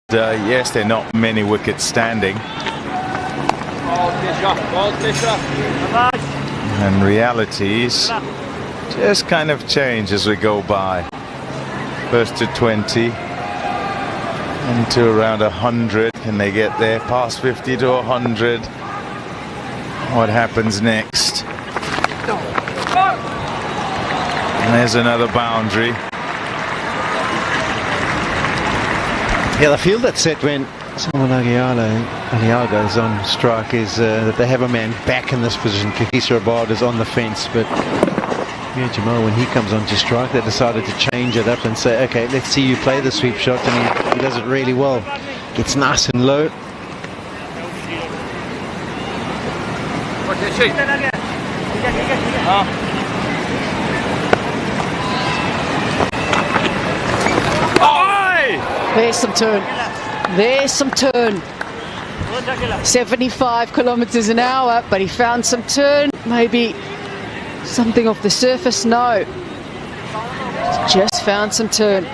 Yes, there are not many wickets standing. And realities just kind of change as we go by. First to 20 and to around 100. Can they get there? Past 50 to 100. What happens next? And there's another boundary. Yeah, the feel that's set when someone like Aliaga is on strike is that they have a man back in this position. Kagiso Rabada is on the fence, but yeah, Jamal, when he comes on to strike, they decided to change it up and say, okay, let's see you play the sweep shot, and he does it really well. Gets nice and low. There's some turn. There's some turn. 75 kilometers an hour, but he found some turn. Maybe something off the surface. No. Just found some turn.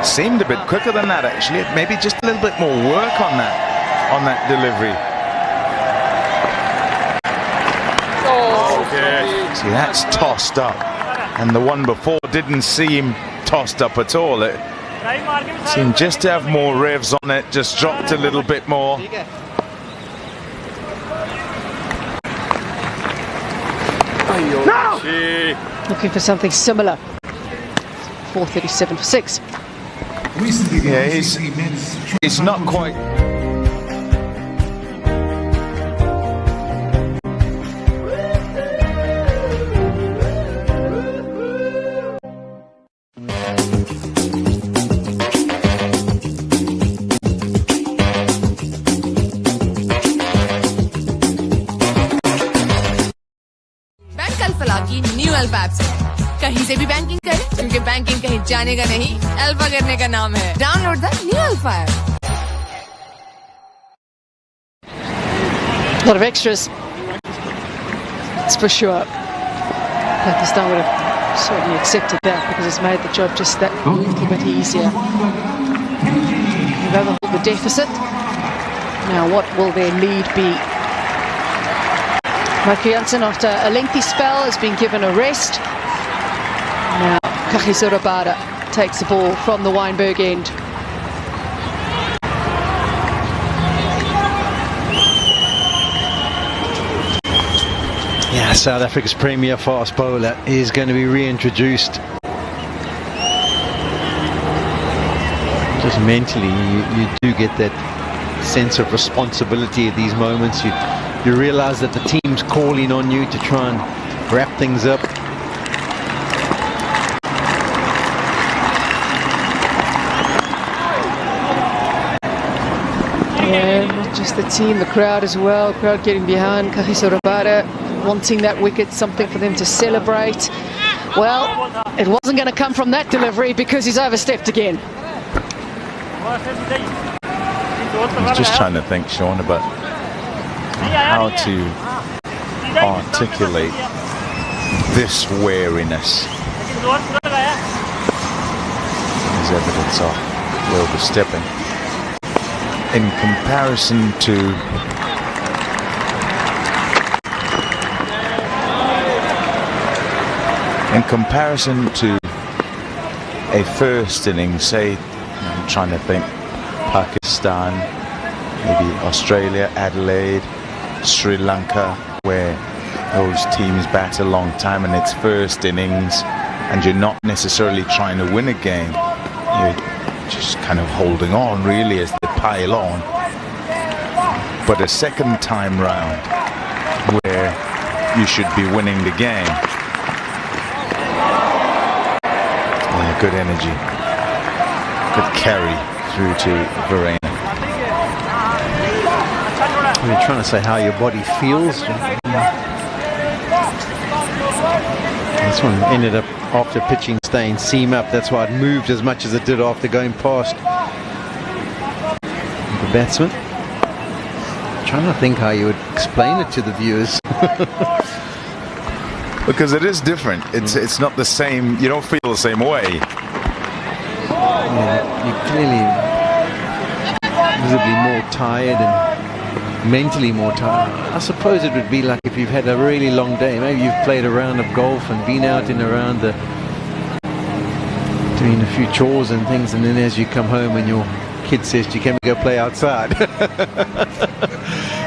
Seemed a bit quicker than that, actually. Maybe just a little bit more work on that delivery. See, that's tossed up, and the one before didn't seem tossed up at all. It seemed just to have more revs on it, just dropped a little bit more. No! Looking for something similar. 4:37 for 6. Yeah, he's not quite. New alpha app से कहीं से भी banking करें, क्योंकि banking कहीं जाने का नहीं, अल्फा करने का नाम है। Download the new alpha app. A lot of extras, that's for sure. Pakistan would have certainly accepted that because it's made the job just that little bit easier. They've overhauled the deficit. Now what will their lead be? Michael Janssen, after a lengthy spell, has been given a rest. Now Kagiso Rabada takes the ball from the Wynberg end. Yeah, South Africa's premier fast bowler is going to be reintroduced. Just mentally, you do get that sense of responsibility at these moments. You realize that the team's calling on you to try and wrap things up. Yeah, not just the team, the crowd as well. Crowd getting behind Kagiso Rabada, wanting that wicket, something for them to celebrate. Well, it wasn't going to come from that delivery because he's overstepped again. I was just trying to think, Sean, about how to articulate this wariness. There's evidence of overstepping in comparison to a first innings, say, I'm trying to think, Pakistan, maybe Australia, Adelaide, Sri Lanka, where those teams bat a long time in its first innings, and you're not necessarily trying to win a game, you're just kind of holding on really as they pile on. But a second time round where you should be winning the game, yeah, good energy, good carry through to Verena. You're trying to say how your body feels. This one ended up, after pitching, staying seam up. That's why it moved as much as it did after going past the batsman. I'm trying to think how you would explain it to the viewers. Because it is different. It's not the same. You don't feel the same way. Yeah, you clearly visibly more tired and mentally more tired. I suppose it would be like if you've had a really long day. Maybe you've played a round of golf and been out and around doing a few chores and things, and then as you come home and your kid says, "You can go play outside,"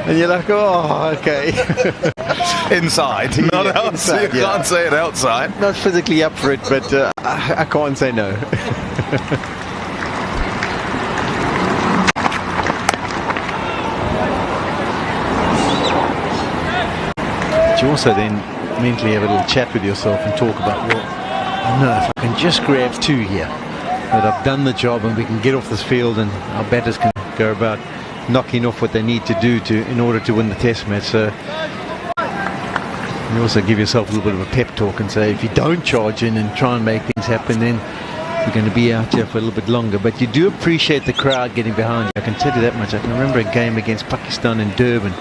and you're like, "Oh, okay." Inside, not outside. You can't say it outside. Not physically up for it, but I can't say no. But you also then mentally have a little chat with yourself and talk about, well, no, if I can just grab 2 here, that I've done the job and we can get off this field and our batters can go about knocking off what they need to do in order to win the test match. So you also give yourself a little bit of a pep talk and say, if you don't charge in and try and make things happen, then you're going to be out here for a little bit longer. But you do appreciate the crowd getting behind you. I can tell you that much. I can remember a game against Pakistan in Durban.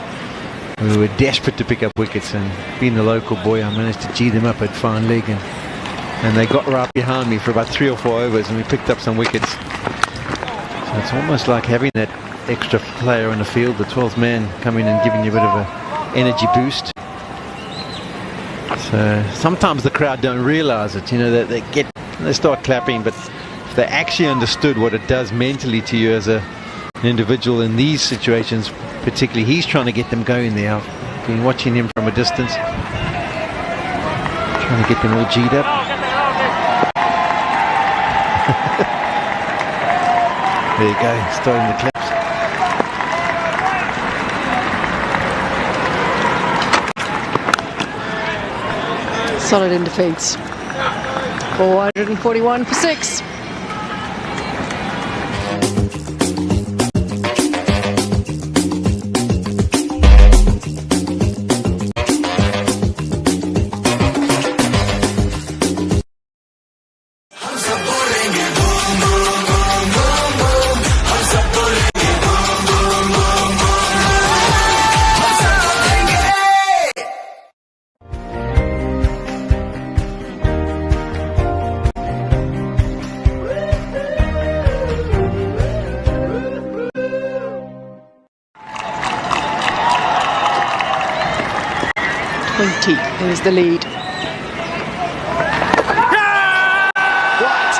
We were desperate to pick up wickets, and being the local boy, I managed to G them up at fine leg, and they got right behind me for about 3 or 4 overs, and we picked up some wickets. So it's almost like having that extra player on the field, the 12th man, coming and giving you a bit of an energy boost. So sometimes the crowd don't realize it, you know, that they start clapping, but if they actually understood what it does mentally to you as an individual in these situations, particularly, he's trying to get them going there. I've been watching him from a distance, trying to get them all G'd up. There you go, starting the claps. Solid in defence. 441 for 6. Is the lead. Right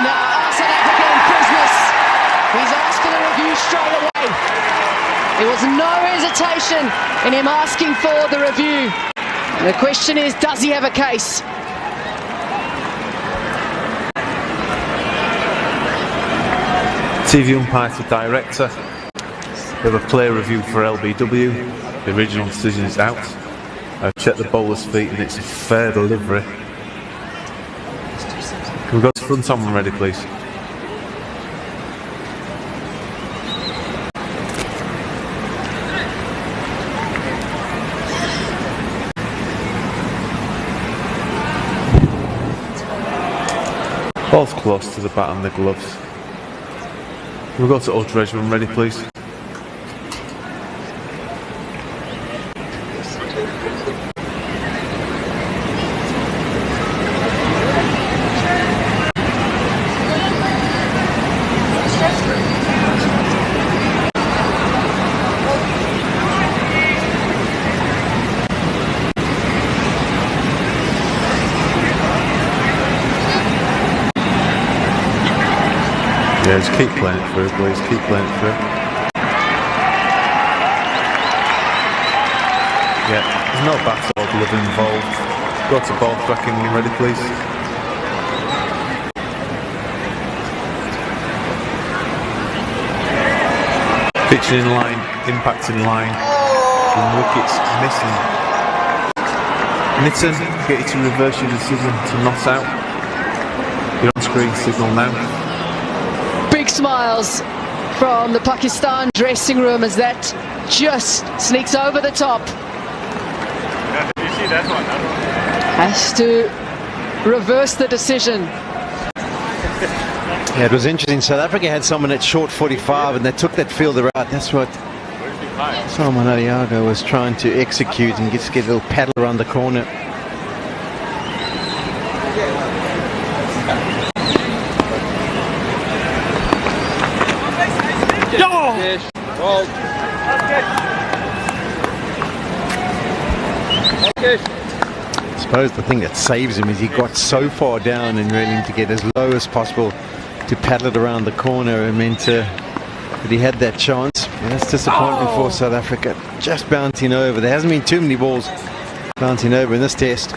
now, South Africa in business. He's asked for the review straight away. There was no hesitation in him asking for the review. And the question is, does he have a case? TV umpire to director. We have a player review for LBW. The original decision is out. I've checked the bowler's feet and it's a fair delivery. Can we go to front on when ready, please? Ball's close to the bat and the gloves. Can we go to outrage when ready, please? Yeah, just keep playing it through, please. Keep playing it through. Yeah, there's no bat or glove involved. Go to ball tracking when ready, please. Pitching in line, impact in line, and wickets missing. Nitten, get you to reverse your decision to not out. You're on screen signal now. Big smiles from the Pakistan dressing room as that just sneaks over the top. Yeah, did you see that one? Has to reverse the decision. Yeah, it was interesting. South Africa had someone at short 45 and they took that fielder out. That's what Salman Aliaga was trying to execute and just get a little paddle around the corner. I suppose the thing that saves him is he got so far down and willing to get as low as possible to paddle it around the corner, and meant that he had that chance. And that's disappointment for South Africa. Just bouncing over. There hasn't been too many balls bouncing over in this test.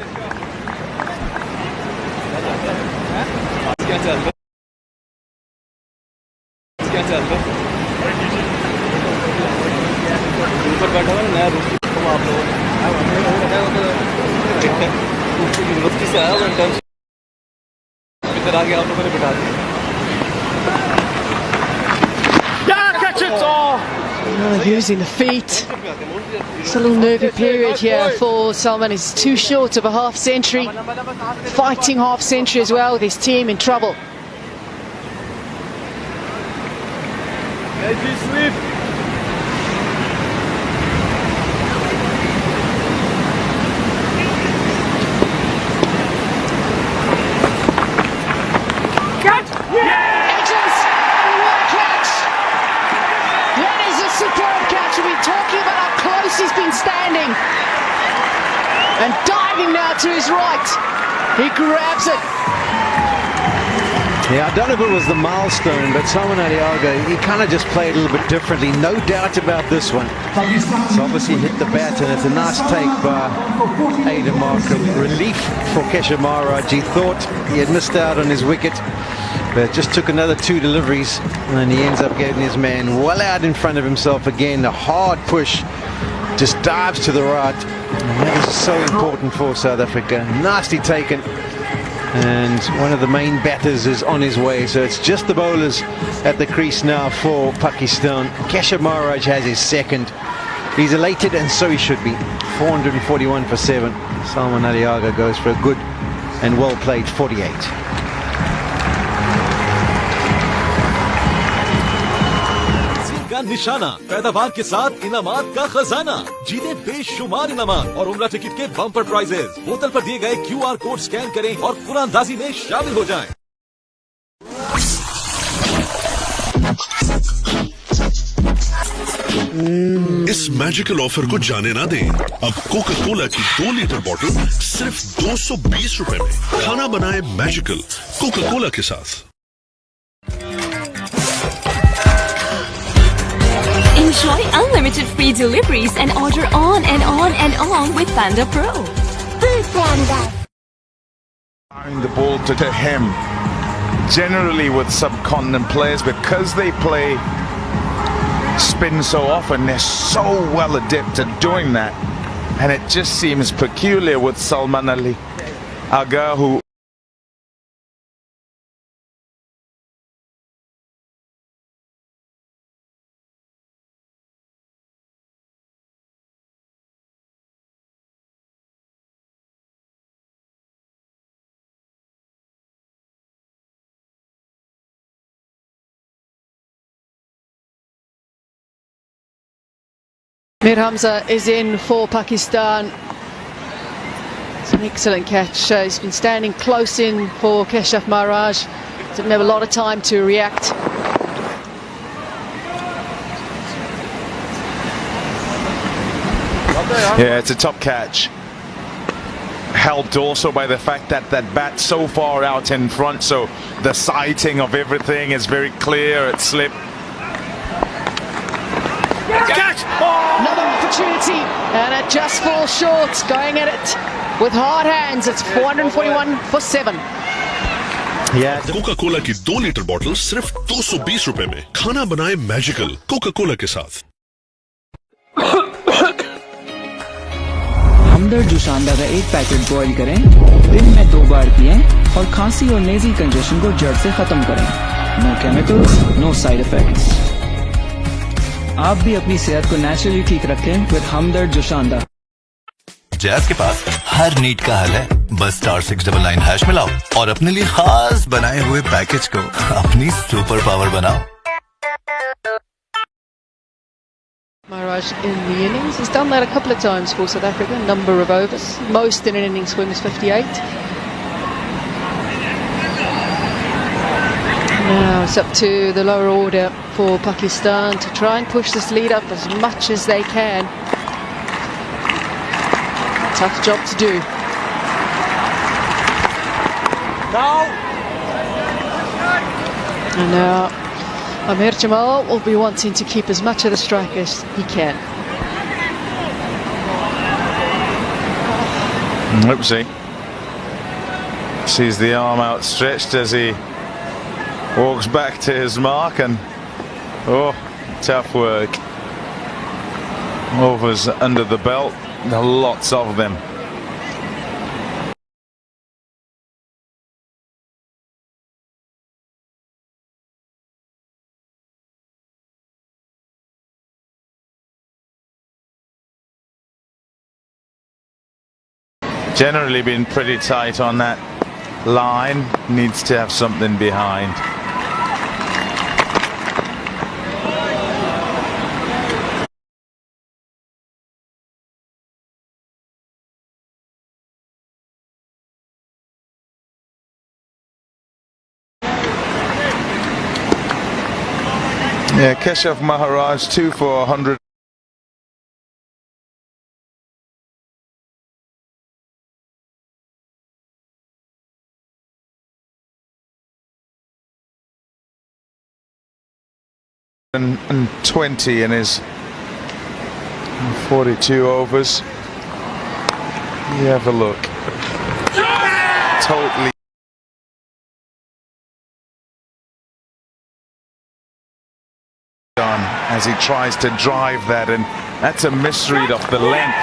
Using the feet. It's a little nervy period here for Salman. He's too short of a half century. Fighting half century as well with his team in trouble. He's been standing and diving now to his right. He grabs it. Yeah, I don't know if it was the milestone, but Salman Aliaga, he kind of just played a little bit differently. No doubt about this one. It's obviously hit the bat, and it's a nice take by Aiden Markham. Relief for Keshav Maharaj. He thought he had missed out on his wicket, but just took another 2 deliveries, and he ends up getting his man well out in front of himself again. A hard push. Just dives to the right, and that is so important for South Africa. Nicely taken, and one of the main batters is on his way, so it's just the bowlers at the crease now for Pakistan. Keshav Maharaj has his second. He's elated, and so he should be. 441 for 7. Salman Aliaga goes for a good and well played 48. निशाना पैदावार के साथ इनामात का खजाना जीते बेशुमार इनामात और उम्रा टिकट के बम्पर प्राइजेस। बोतल पर दिए गए QR कोड स्कैन करें और कुरानदाजी में शामिल हो जाएं। इस मैजिकल ऑफर को जाने ना दें। अब कोका कोला की 2 लीटर बोतल सिर्फ 220 रुपए में। खाना बनाए मैजिकल कोका कोला के साथ। Enjoy unlimited free deliveries and order on and on and on with Panda Pro. Panda. The ball to him. Generally with subcontinent players, because they play spin so often, they're so well adept at doing that. And it just seems peculiar with Salman Ali Aga, who Mir Hamza is in for Pakistan. It's an excellent catch. He's been standing close in for Keshav Maharaj. Didn't have a lot of time to react. Yeah, it's a top catch. Helped also by the fact that that bat's so far out in front, so the sighting of everything is very clear. It slipped. Catch! Oh! Another opportunity, and it just falls short. Going at it with hard hands. It's 441 for 7. Yeah. Coca Cola की 2 litre बोतल सिर्फ 220 रुपए में। खाना बनाए magical Coca Cola के साथ। हमदर्द जुशांदा का 1 पैकेट बॉईल करें, दिन में 2 बार पिएं और खांसी और नेज़ल कंजेशन को जड़ से खत्म करें। No chemicals, no side effects. आप भी अपनी सेहत को नेचुरली ठीक रखें विद हमदर्द जुशांदा। जैज़ के पास हर नीड का हल है। बस *699# मिलाओ और अपने लिए खास बनाए हुए पैकेज को अपनी सुपर पावर बनाओ। Maharaj in the innings. He's done that a couple of times for South Africa, a number of overs. Most in an innings swing is 58. Now it's up to the lower order for Pakistan to try and push this lead up as much as they can. Tough job to do. And now Amir Jamal will be wanting to keep as much of the strike as he can. Oopsie. Sees the arm outstretched as he walks back to his mark, and oh, tough work. Overs under the belt, lots of them. Generally been pretty tight on that line, needs to have something behind. Yeah, Keshav Maharaj 2 for 100. And 20 in his 42 overs. You have a look. Totally done as he tries to drive that, and that's a misread off the length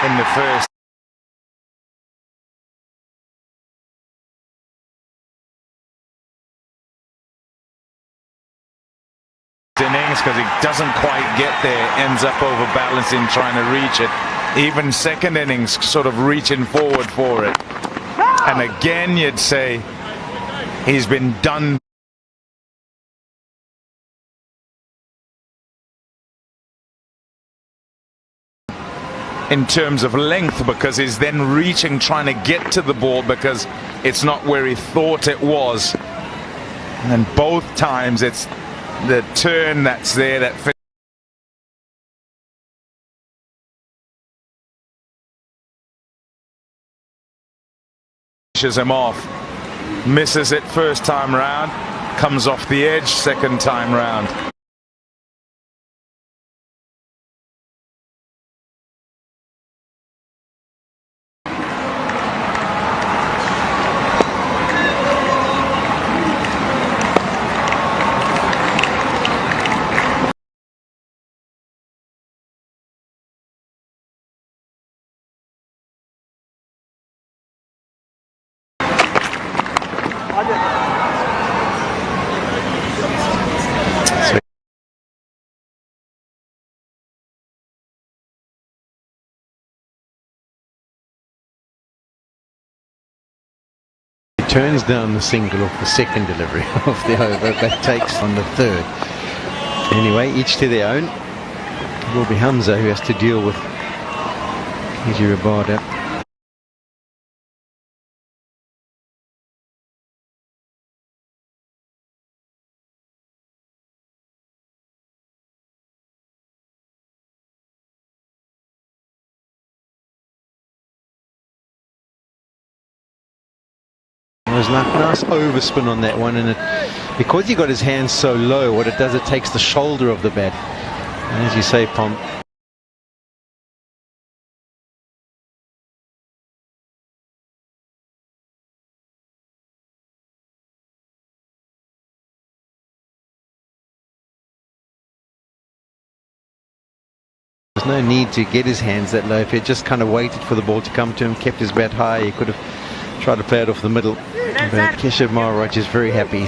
in the first. Innings, because he doesn't quite get there, ends up overbalancing trying to reach it. Even second innings sort of reaching forward for it, and again you'd say he's been done. In terms of length, because he's then reaching trying to get to the ball because it's not where he thought it was, and both times it's the turn that's there that finishes him off. Misses it first time round, comes off the edge second time round. Turns down the single off the second delivery of the over, but takes on the third. Anyway, each to their own. It will be Hamza who has to deal with Fiji Rabada. It was like a nice overspin on that one, and it, because he got his hands so low, what it does, it takes the shoulder of the bat. And as you say, Pom, there's no need to get his hands that low. If he had just kind of waited for the ball to come to him, kept his bat high, he could have tried to play it off the middle. But Keshav Maharaj is very happy.